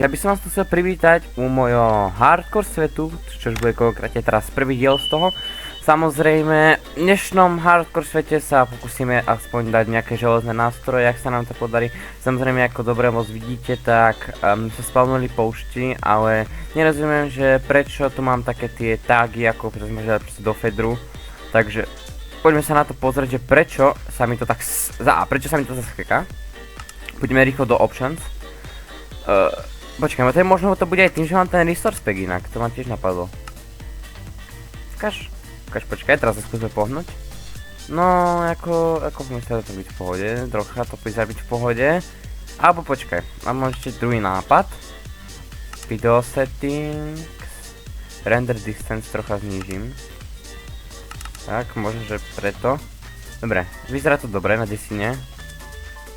Ja by som vás tu chcel privítať u mojho hardcore svetu, čož bude konkrétne teraz prvý diel z toho. Samozrejme, v dnešnom hardcore svete sa pokúsime aspoň dať nejaké železné nástroje, ak sa nám to podarí. Samozrejme, ako dobre moc vidíte, tak sa spavnuli poušti, ale nerozumiem, že prečo tu mám také tie tagy, ako sme želali do Fedru. Takže poďme sa na to pozrieť, že prečo sa mi to tak prečo sa mi to zaskeká. Poďme rýchlo do options. Počkaj, to je možno to bude aj tým, že mám ten resource pack inak, to ma tiež napadlo. Ukáž, počkaj, teraz sa skúsme pohnúť. No, ako myslím, že to byť v pohode, trocha to bude byť v pohode. Alebo počkaj, mám ešte druhý nápad. Video settings, render distance trocha znížim. Tak, možno, že preto. Dobre, vyzerá to dobre na desine.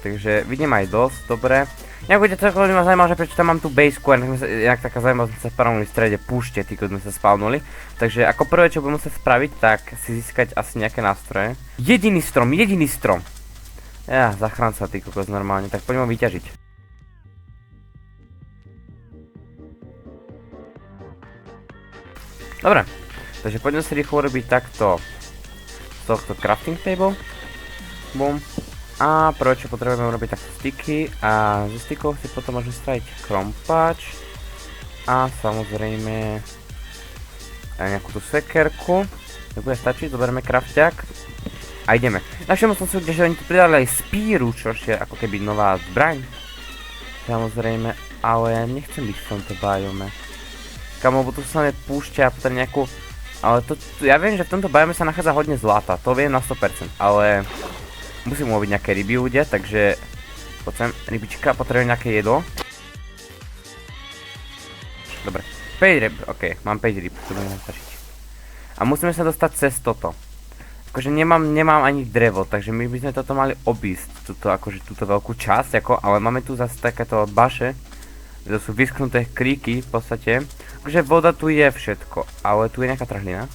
Takže vidím aj dosť, dobre. Nejak bude celkovo ma zaujímavé, že prečo tam mám tú base core, nejak taká zaujímavá, sme sa spravili v strede púšte, tí, keď sme sa spavnuli. Takže ako prvé, čo budem musieť spraviť, tak si získať asi nejaké nástroje. Jediný strom! Ja, zachránca, ty kokos, normálne, tak poďme ho vyťažiť. Dobre, takže poďme si rýchlo urobiť takto z tohto crafting table. Boom. A prvé, čo potrebujeme urobiť, takto sticky a zo stickov si potom môžeme spraviť krompáč a samozrejme aj nejakú tú sekerku. To bude stačiť, zoberieme krafťák a ideme. Všimol som si, že oni tu pridali aj spíru, čo je ako keby nová zbraň. Samozrejme, ale nechcem byť v tomto biome. Kamo, bo tu sa mi púšťa a potom nejakú... Ale to, ja viem, že v tomto biome sa nachádza hodne zlata, to viem na 100%, ale... Musím uloviť nejaké ryby ľudia, takže poď sem, rybička, potrebujem nejaké jedlo. Dobre, 5 ryb, ok, mám 5 ryb, to bude stačiť. A musíme sa dostať cez toto. Akože nemám ani drevo, takže my by sme toto mali obísť, túto veľkú časť, ale máme tu zase takéto baše, kde sú vyschnuté kríky v podstate. Akože voda tu je všetko, ale tu je nejaká trhlina.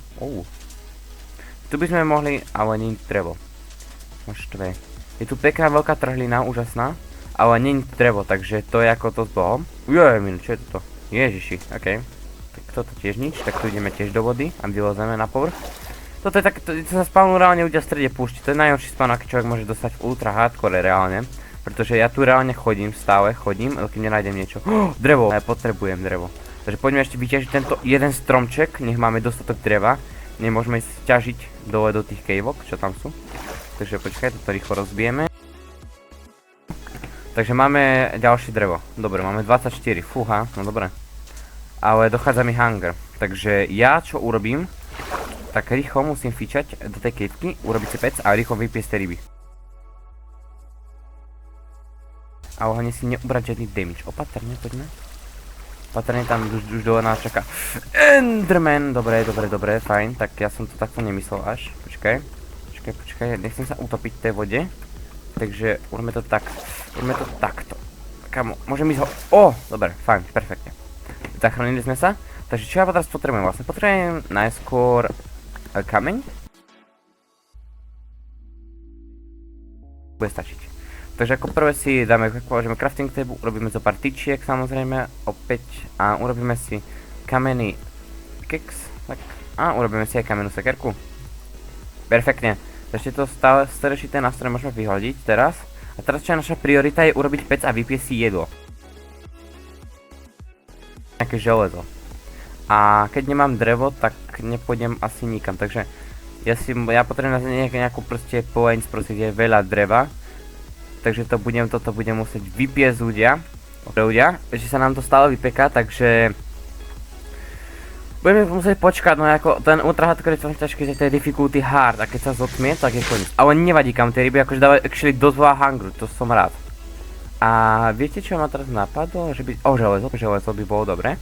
Tu by sme mohli, ale nie je drevo. Štve. Je tu pekná veľká trhlina, úžasná, ale nie je drevo, takže to je ako to s Bohom. Čo je toto? Ježiši, ok. Tak toto tiež nič, tak tu ideme tiež do vody a vylezeme na povrch. Toto je tak, to sa spawnu reálne ľudia v strede púšti, to je najhorší spawn, aký človek môže dostať v ultra hardcore reálne. Pretože ja tu reálne chodím, stále chodím, ale kým nenájdem niečo. Drevo! Ja potrebujem drevo. Takže poďme ešte vyťažiť tento jeden stromček, nech máme dostatok dreva. Nemôžeme ísť ťažiť dole do tých caveok, čo tam sú. Takže počkaj, toto rýchlo rozbijeme. Takže máme ďalšie drevo. Dobre, máme 24, fúha, no dobre. Ale dochádza mi hunger. Takže ja čo urobím, tak rýchlo musím fičať do tej caveky, urobiť si pec a rýchlo vypiesť tie ryby. A hlavne si neubrať žiadny damage. Opatrne, poďme. Opatrne, tam už dole nás čaká Enderman. Dobre, fajn. Tak ja som to takto nemyslel až. Počkaj, nechcem sa utopiť v tej vode. Takže urobíme to tak. Urobíme to takto. Kamo, môžem ísť ho... dobre, fajn, perfektne. Zachránili sme sa. Takže čo ja teraz potrebujem? Vlastne potrebujem najskôr kameň. Bude stačiť. Takže ako prvé si dáme, položíme crafting table, urobíme zo pár tyčiek samozrejme, opäť, a urobíme si kamenný keks, tak, a urobíme si aj kamennú sekerku. Perfektne. Takže to staršité nástroje môžeme vyhľadiť teraz. A teraz čo je naša priorita je urobiť pec a vypiesť si jedlo. Nejaké železo. A keď nemám drevo, tak nepôjdem asi nikam, takže ja potrebujem nejakú proste points, proste kde je veľa dreva. Takže toto budem musieť vypiesť ľudia, že sa nám to stále vypeká, takže budeme musieť počkať, no ako ten ultra hardcore je veľmi ťažký, že to je difficulty hard a keď sa zotmie, tak je koniec. Ale nevadí, kam tie ryby akože dávajú actually dosť veľa hungru, to som rád. A viete čo ma teraz napadlo? Že by... železo by bolo dobre.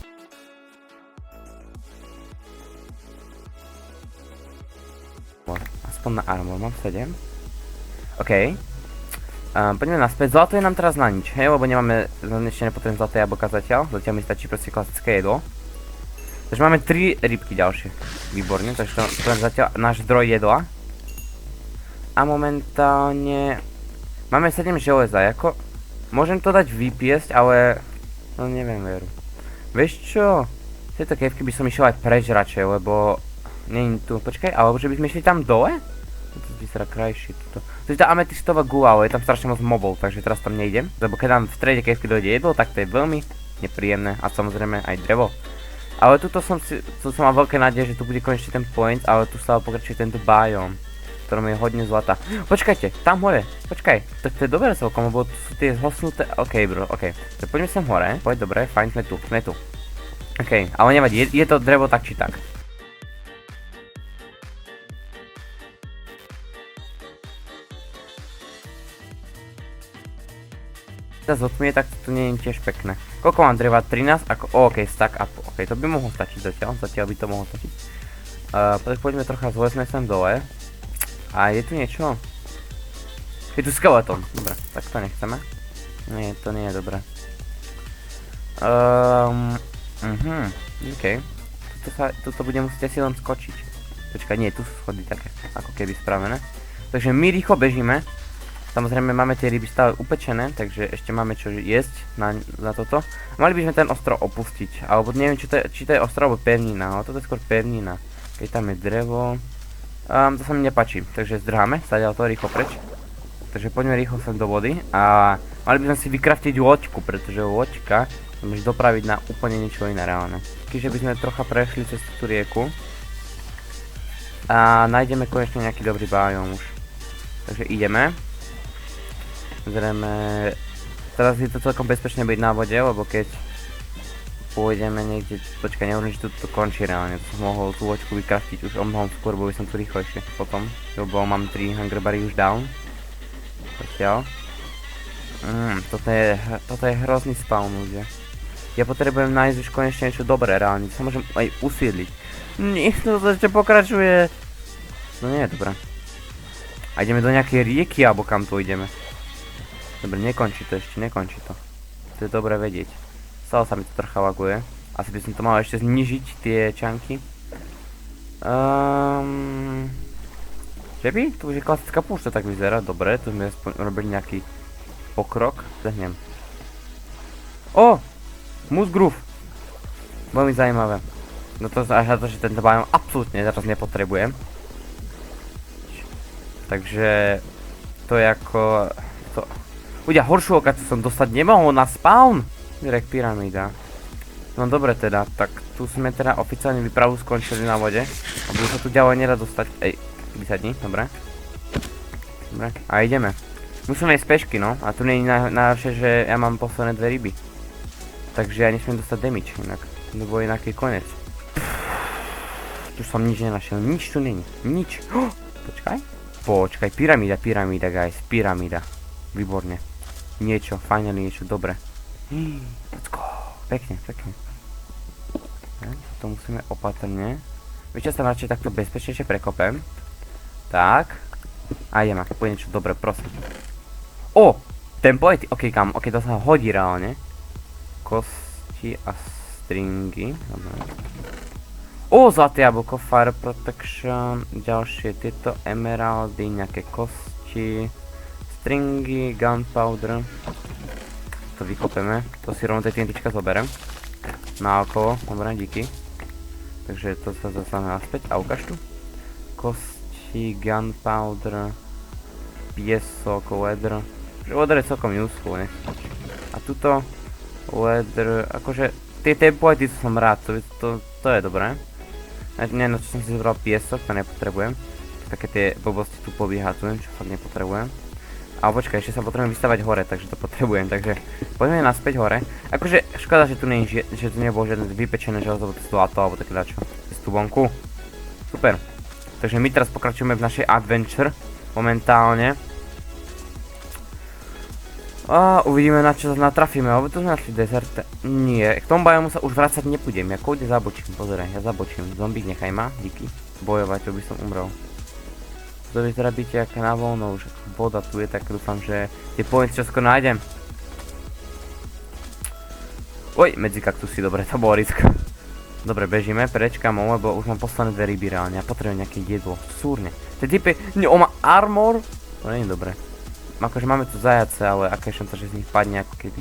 Aspoň na armor, mám 7. OK. Poďme naspäť, zlato je nám teraz na nič, hej, lebo nemáme, ešte nepotrebujem zlaté jablka zatiaľ mi stačí proste klasické jedlo. Takže máme 3 rybky ďalšie, výborne, takže to je zatiaľ náš zdroj jedla. A momentálne máme 7 železa, môžem to dať vypiesť, ale No neviem, veru. Vieš čo? Z tejto kevky by som išiel aj preč radšej, lebo... Nie tu, počkaj, alebo že by sme išli tam dole? To vyzerá krajšie, toto. To je tá ametistová gula, ale je tam strašne moc mobov, takže teraz tam nejdem. Lebo keď tam v strede kevky dojde jedlo, tak to je veľmi nepríjemné a samozrejme aj drevo. Ale tu som mal veľké nádeje, že tu bude konečne ten point, ale tu stále pokračuje tento biom, v ktorom je hodne zlata. Počkajte, tam hore, počkaj, to je dobré celkom, lebo tu sú tie zhosnuté, okej bro, okej. Tak poďme sem hore, poď dobre, fajn, sme tu. Okej, ale nevadí, je to drevo tak či tak. Zotmie, tak to nie je tiež pekné. Koľko mám dreva? 13? OK, stack up. OK, to by mohlo stačiť zatiaľ by to mohlo stačiť. Tak poďme trocha zlezme sem dole. A je tu niečo? Je tu skeleton. Dobre, tak to nechceme. Nie, to nie je dobré. OK. Tuto budem musieť asi len skočiť. Počkaj, nie, tu sú schody také, ako keby spravené. Takže my rýchlo bežíme. Samozrejme máme tie ryby stále upečené, takže ešte máme čo jesť na toto. Mali by sme ten ostrov opustiť, alebo neviem či to je ostrov alebo pevnina, ale toto je skôr pevnina. Keď tam je drevo, to sa mi nepáči, takže zdrháme, stadiaľ to rýchlo preč. Takže poďme rýchlo sem do vody a mali by sme si vykraftiť loďku, pretože loďka sa môže dopraviť na úplne niečo iné reálne. Čiže by sme trocha prešli cez tú rieku a nájdeme konečne nejaký dobrý biom už. Takže ideme. Zrejme, teraz je to celkom bezpečné byť na vode, lebo keď pôjdeme niekde, počkaj, nehovorím, že to končí reálne, to som mohol tú loďku vykraftiť už o mnohom skôr, bo by som tu rýchlejšie potom, lebo mám 3 hunger bary už down. Zatiaľ. Toto je hrozný spawn, ľudia. Ja potrebujem nájsť už konečne niečo dobré reálne, sa môžem aj usídliť. Nie, to ešte pokračuje. No nie je dobré. A ideme do nejakej rieky, alebo kam tu ideme? Dobre, nekončí to ešte, nekončí to. To je dobré vedieť. Stále sa mi to trocha laguje. Asi by som to mal ešte znižiť, tie čanky. Že by? Tu už je klasická púšť, tak vyzerá. Dobre, tu sme robili nejaký pokrok. Zahnem. O! Musgroove! Veľmi zaujímavé. No to až na to, že tento biom absolútne teraz nepotrebujem. Takže... To je ako... Ľudia, horšiu lokáciu som dostať nemohol na spawn. Direkt pyramída. No dobre teda, tak tu sme teda oficiálne výpravu skončili na vode. A bude sa tu ďalej nedá dostať. Vysadni, dobre. Dobre, a ideme. Musíme ísť pešky, no. A tu nie je najlepšie, že ja mám posledné 2 ryby. Takže ja nesmiem dostať damage inak. To bol inaký konec. Tu som nič nenašiel, nič tu není. Nič. Počkaj, pyramída guys, pyramída. Výborne. Niečo, finally niečo, dobre. Let's go. Pekne. To musíme opatrne. Viete, ja sa radšej takto bezpečnejšie prekopem. Tak. A idem, ak pôjde niečo dobre, prosím. O! Ten poet, ok, to sa hodí reálne. Kosti a stringy. Dobre. O, zlaté jablko, fire protection. Ďalšie tieto emeraldy, nejaké kosti. Stringy, gunpowder. To vykopeme. To si rovno tej TNTčka zoberem. Na okolo. Dobre, díky. Takže to sa zastane naspäť. A ukáž tu. Kosti, gunpowder. Piesok, leather. Leather je celkom useful, ne? A tuto. Leather. Akože tie templaty som rád. To je dobré. Nie, no čo som si zobral piesok, to nepotrebujem. Také tie blbosti tu povyhazujem, čo fakt nepotrebujem. Ale počkaj, ešte sa potrebujem vystavať hore, takže to potrebujem, takže poďme naspäť hore. Akože škoda, že tu nebolo žiadne vypečené železo, alebo to zlato, alebo také dačo. Z tú vonku. Super. Takže my teraz pokračujeme v našej adventure, momentálne. A uvidíme, na čo natrafíme, alebo tu sme našli desert. Nie, k tomu biomu sa už vracať nepôjdem, ja kľudne zabočím, pozeraj, ja zabočím. Zombík nechaj ma, díky. Bojovať, to by som umrel. To vyzerá byť jak na voľno, už voda tu je, tak dúfam, že tie points čoskoro nájdem. Oj, medzi kaktusy, dobre, to bolo risk. Dobre, bežíme, preč kamo, lebo už mám posledné 2 ryby reálne, ja potrebujem nejaké jedlo, súrne. Tie typy, on má armor? To nie je dobré. Akože máme tu zajace, ale aká je šanca, že z nich padne, ako keby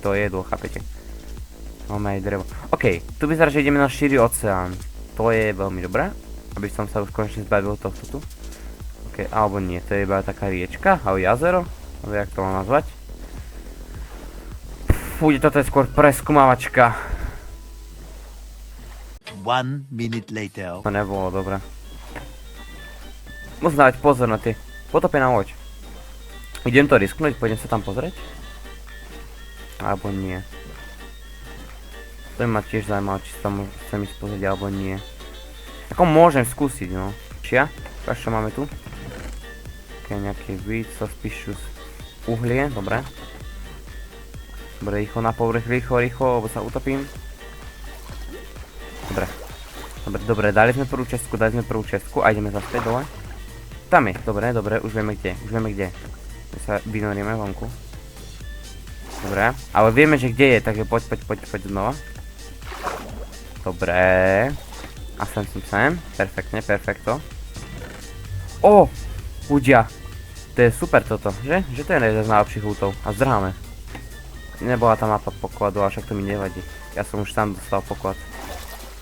to jedlo, chápete? Máme aj drevo. OK, tu vyzerá, že ideme na šíry oceán. To je veľmi dobré, aby som sa už konečne zbavil tohto tu. OK, alebo nie, to je iba taká riečka, alebo jazero, alebo jak to mám nazvať. Fú, toto je skôr preskúmavačka. 1 minute later. To nebolo dobré. Musím dávať pozor na tie potopená loď. Idem to risknúť, pôjdem sa tam pozrieť? Alebo nie. To ma tiež zaujímalo, či sa tam chcem ísť pozrieť, alebo nie. Ako môžem skúsiť, no. Čia? Čo máme tu? Ok, nejaký víc, suspicious uhlie, dobre. Dobre, rýchlo na povrch, rýchlo, lebo sa utopím. Dobre, dali sme prvú čestku a ideme zase dole. Tam je, dobre, už vieme kde. My sa vynoríme vonku. Dobre, ale vieme, že kde je, takže poď znova. Dobre. A sem. Perfekto. Ó, ľudia. To je super toto, že? Že to je jeden z najlepších útov. A zdrháme. Nebola tam mapa pokladu, ale však to mi nevadí. Ja som už tam dostal poklad.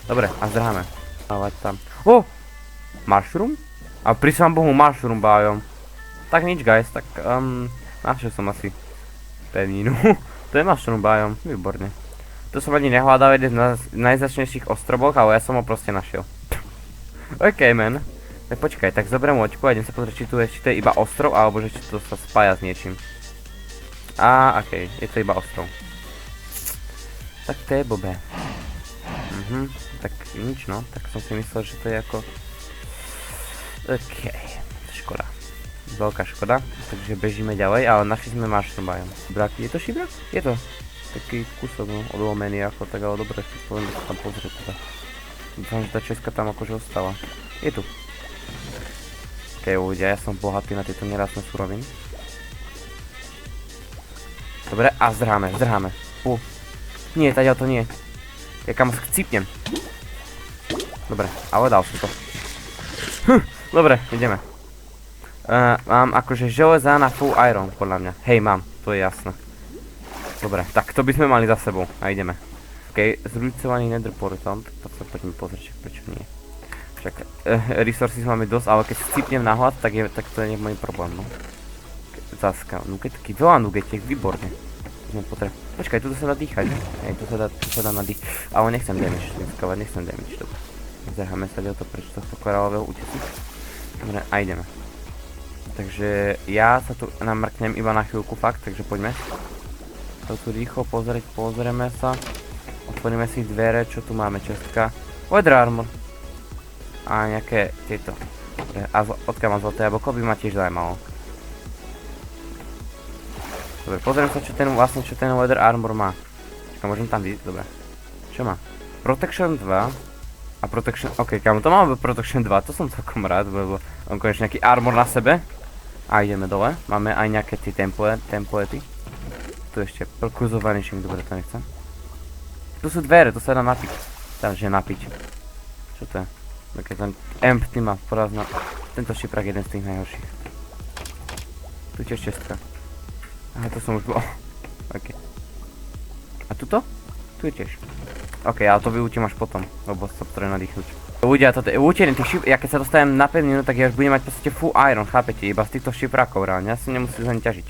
Dobre, a zdrháme. Dávať tam. Ó! Mushroom? A prísam Bohu mushroom bájom. Tak nič guys, tak našiel som asi pevninu. To je mushroom bájom, výborne. To som ani nehľadal jeden z najzačnejších ostrovov, ale ja som ho proste našiel. OK man. Tak počkaj, tak zoberiem loďku a idem sa pozrieť, či tu je iba ostrov, alebo že či to sa spája s niečím. OK, je to iba ostrov. Tak to je blbé. Tak nič no, tak som si myslel, že to je ako... OK, škoda. Veľká škoda, takže bežíme ďalej, ale našli sme mushroom biome. Je to šibrak? Je to. Taký kúsok, no, odlomený ako tak, ale dobre, si poviem, že sa tam pozrieť teda. Dúfam, že tá česka tam akože ostala. Je tu. OK, ľudia, ja som bohatý na tieto nerastné suroviny. Dobre, a zdrháme. Nie, taďal to nie. Ja kam chcípnem. Dobre, ale dal som to. Dobre, ideme. Mám akože železa na full iron, podľa mňa. Hej, mám, to je jasné. Dobre, tak to by sme mali za sebou a ideme. OK, zrujcovaný nether portal, tak sa poďme pozrieť, prečo nie. Však, resources máme dosť, ale keď scípnem na hlad, tak to je môj problém, no. Záska, nugetky, veľa nugetiek, výborne. Počkaj, tu sa dá dýchať, že? Hej, tu sa dá nadýchať. Ale nechcem damage, nechcem damage, dobre. Zerháme sa ďalej to preč tohto korálového útesu. Dobre, a ideme. Takže ja sa tu namrknem iba na chvíľku, fakt, takže poďme. To tu rýchlo pozrieme sa. Otvoríme si dvere, čo tu máme, čestka. Weather armor. A nejaké tieto. Dobre, a odkiaľ mám zlaté jablko, by ma tiež zaujímalo. Dobre, pozriem sa, čo ten weather armor má. Čakaj, môžem tam ísť, dobre. Čo má? Protection 2. A protection, ok, kámo, to máme protection 2, to som celkom rád, lebo mám konečne nejaký armor na sebe. A ideme dole, máme aj nejaké tie templety. Tu ešte, prokuzovaný šim, dobre, to nechcem. Tu sú dvere, to sa dá napiť. Takže napiť. Čo to je? Také ten empty má porazná. Tento šiprak je jeden z tých najhorších. Tu tiež čestka. Aha, to som už bol. Ok. A tuto? Tu je tiež. Ok, ale to vyučím až potom, lebo sa potrebujem nadýchnuť. Ľudia, toto je učenie tých šip, ja keď sa dostanem na pevninu, tak ja už budem mať v podstate full iron, chápete? Iba z týchto šiprakov reálne, ja si nemusím za ne ťažiť.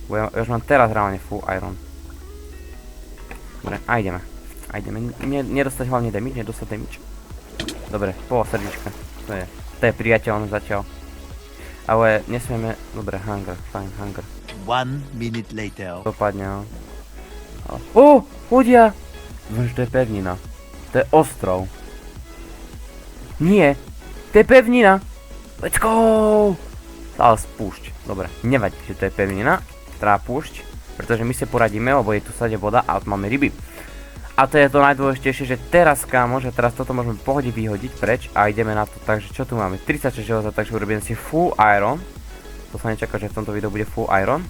Bo ja už mám teraz reálne full iron. Dobre, a ideme. Nedostať hlavne damage, Dobre, pol srdička. To je priateľné zatiaľ. Ale nesmieme, dobre, hunger, fine, hunger. 1 minute later. Dopadne, no. Ľudia! Vôž, to je pevnina. To je ostrov. Nie, to je pevnina. Let's go! Ale spúšť. Dobre, nevadí, že to je pevnina. Treba púšť, pretože my sa poradíme, lebo je tu sade voda a máme ryby. A to je to najdôležitejšie, že teraz, kámo, že teraz toto môžeme v pohode vyhodiť preč a ideme na to. Takže čo tu máme? 36 železa, takže urobím si full iron. To sa nečaká, že v tomto videu bude full iron.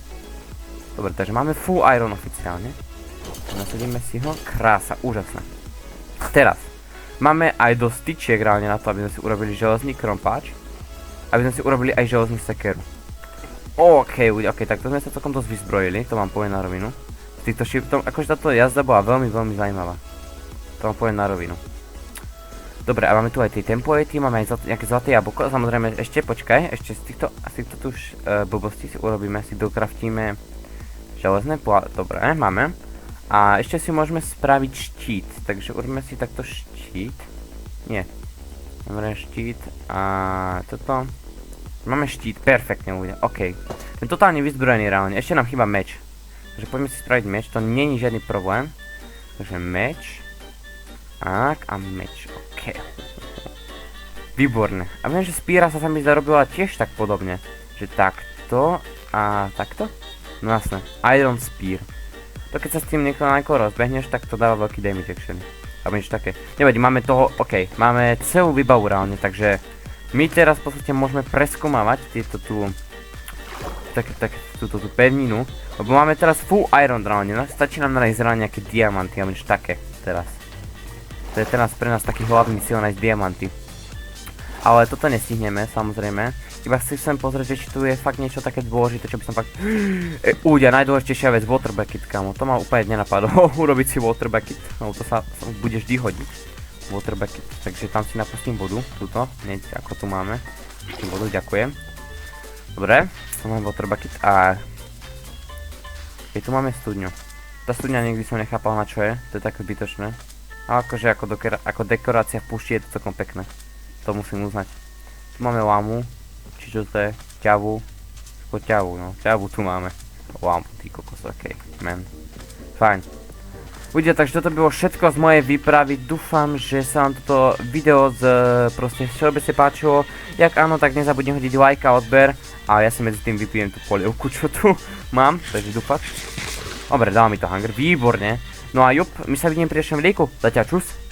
Dobre, takže máme full iron oficiálne. Nasadíme si ho. Krása, úžasné. Teraz. Máme aj dosť tyčiek reálne na to, aby sme si urobili železný krompáč. Aby sme si urobili aj železnú sekeru. OK, tak to sme sa celkom dosť vyzbrojili, to vám poviem na rovinu. S týchto shiftom, akože táto jazda bola veľmi, veľmi zaujímavá. To vám poviem na rovinu. Dobre, a máme tu aj tie tempority, máme aj nejaké zlaté jablko, samozrejme ešte, počkaj, ešte z týchto tu už blbostí si urobíme, si dokraftíme železné dobre, máme. A ešte si môžeme spraviť štít, takže urobíme si takto štít. Nie. Dobre, štít a toto. Máme štít, perfektne ľudia, OK. Ten totálne vyzbrojený reálne, ešte nám chýba meč. Takže poďme si spraviť meč, to není žiadny problém. Takže meč. Tak, a meč, OK. Výborné. A viem, že spíra sa mi zarobila tiež tak podobne. Že takto a takto? No jasné, Iron Spear. To keď sa s tým nejako rozbehneš, tak to dáva veľký damage actually. Alebo niečo také. Nevadí, máme toho, OK, máme celú výbavu reálne, takže my teraz v podstate môžeme preskúmavať tieto tu túto pevninu, lebo máme teraz full iron reálne, no? Stačí nám nájsť reálne nejaké diamanty, alebo niečo také teraz. To je teraz pre nás taký hlavný cieľ nájsť diamanty. Ale toto nestihneme, samozrejme. Iba si chcem pozrieť, že či tu je fakt niečo také dôležité, čo by som fakt... Úďa, najdôležitejšia vec, water bucket, kamo. To ma úplne nenapadlo, urobiť si water bucket, lebo to sa bude vždy hodiť. Water bucket, takže tam si napustím vodu, túto, hneď ako tu máme. Pustím vodu, ďakujem. Dobre, tu máme water bucket a... Keď tu máme studňu. Tá studňa nikdy som nechápal na čo je, to je také zbytočné. Ale akože ako dekorácia v púšti je to celkom pekné. To musím uznať. Tu máme lámu. Či čo to je? Ťavu. Ťavu, no. Ťavu tu máme. Lámu, ty kokos, okej. Man. Fajn. Ľudia, takže toto bylo všetko z mojej výpravy. Dúfam, že sa vám toto video proste všeobecne páčilo. Jak áno, tak nezabudnem hodiť like a odber. A ja si medzi tým vypijem tú polievku, čo tu mám. Takže dúfam. Dobre, dáva mi to hunger. Výborne. No a jup, my sa vidíme pri ďalšom videjku. Zatiaľ čus.